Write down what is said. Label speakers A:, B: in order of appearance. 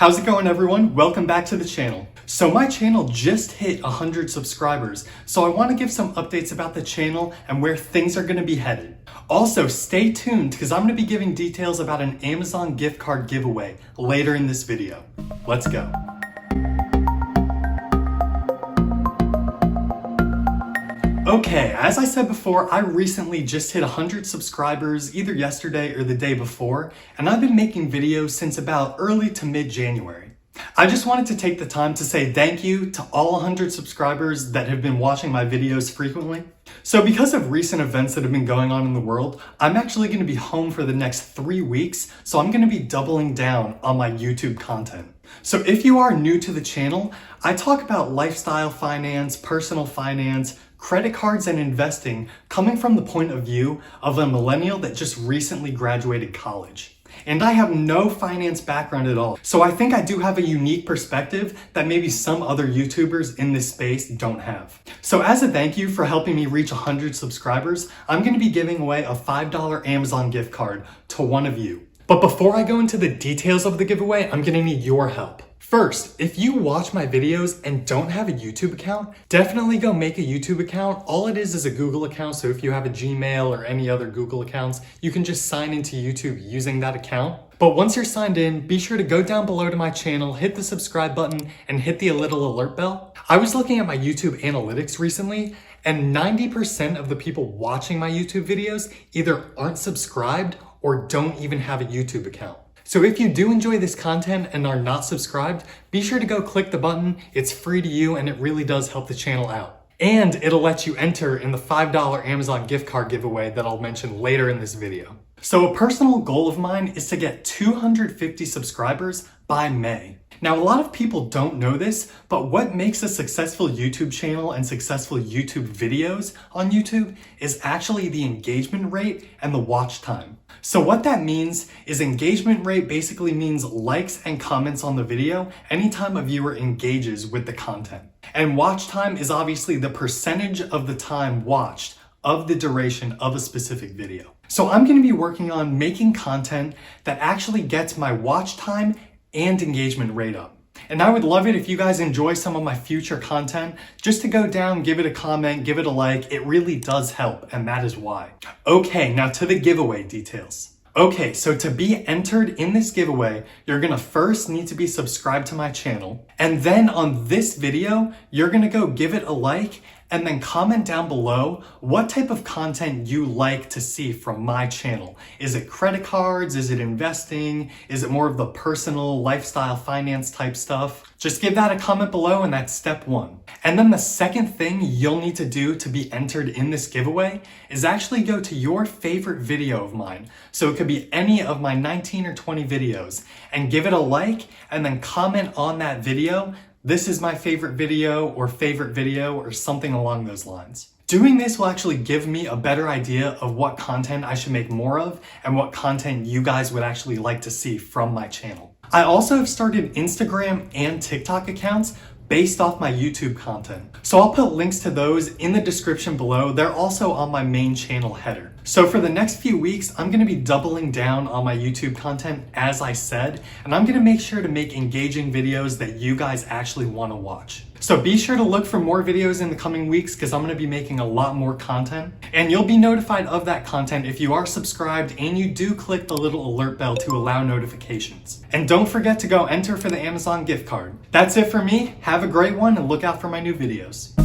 A: How's it going, everyone? Welcome back to the channel. So my channel just hit 100 subscribers, so I want to give some updates about the channel and where things are going to be headed. Also, stay tuned because I'm going to be giving details about an Amazon gift card giveaway later in this video. Let's go. Okay, as I said before, I recently just hit 100 subscribers either yesterday or the day before, and I've been making videos since about early to mid-January. I just wanted to take the time to say thank you to all 100 subscribers that have been watching my videos frequently. So because of recent events that have been going on in the world, I'm actually going to be home for the next 3 weeks, so I'm going to be doubling down on my YouTube content. So if you are new to the channel, I talk about lifestyle finance, personal finance, credit cards, and investing coming from the point of view of a millennial that just recently graduated college. And I have no finance background at all, so I think I do have a unique perspective that maybe some other YouTubers in this space don't have. So as a thank you for helping me reach 100 subscribers, I'm going to be giving away a $5 Amazon gift card to one of you. But before I go into the details of the giveaway, I'm going to need your help. First, if you watch my videos and don't have a YouTube account, definitely go make a YouTube account. All it is a Google account, so if you have a Gmail or any other Google accounts, you can just sign into YouTube using that account. But once you're signed in, be sure to go down below to my channel, hit the subscribe button, and hit the little alert bell. I was looking at my YouTube analytics recently, and 90% of the people watching my YouTube videos either aren't subscribed or don't even have a YouTube account. So if you do enjoy this content and are not subscribed, be sure to go click the button. It's free to you and it really does help the channel out. And it'll let you enter in the $5 Amazon gift card giveaway that I'll mention later in this video. So a personal goal of mine is to get 250 subscribers by May. Now, a lot of people don't know this, but what makes a successful YouTube channel and successful YouTube videos on YouTube is actually the engagement rate and the watch time. So what that means is engagement rate basically means likes and comments on the video anytime a viewer engages with the content. And watch time is obviously the percentage of the time watched of the duration of a specific video. So I'm going to be working on making content that actually gets my watch time and engagement rate up. And I would love it if you guys enjoy some of my future content, just to go down, give it a comment, give it a like. It really does help, and that is why. Okay, now to the giveaway details. Okay, so to be entered in this giveaway, you're gonna first need to be subscribed to my channel. And then on this video, you're gonna go give it a like and then comment down below what type of content you like to see from my channel. Is it credit cards? Is it investing? Is it more of the personal lifestyle finance type stuff? Just give that a comment below, and that's step one. And then the second thing you'll need to do to be entered in this giveaway is actually go to your favorite video of mine. So it could be any of my 19 or 20 videos, and give it a like and then comment on that video. This is my favorite video or something along those lines. Doing this will actually give me a better idea of what content I should make more of and what content you guys would actually like to see from my channel. I also have started Instagram and TikTok accounts based off my YouTube content. So I'll put links to those in the description below. They're also on my main channel header. So for the next few weeks, I'm gonna be doubling down on my YouTube content, as I said, and I'm gonna make sure to make engaging videos that you guys actually wanna watch. So be sure to look for more videos in the coming weeks because I'm gonna be making a lot more content. And you'll be notified of that content if you are subscribed and you do click the little alert bell to allow notifications. And don't forget to go enter for the Amazon gift card. That's it for me. Have a great one and look out for my new videos.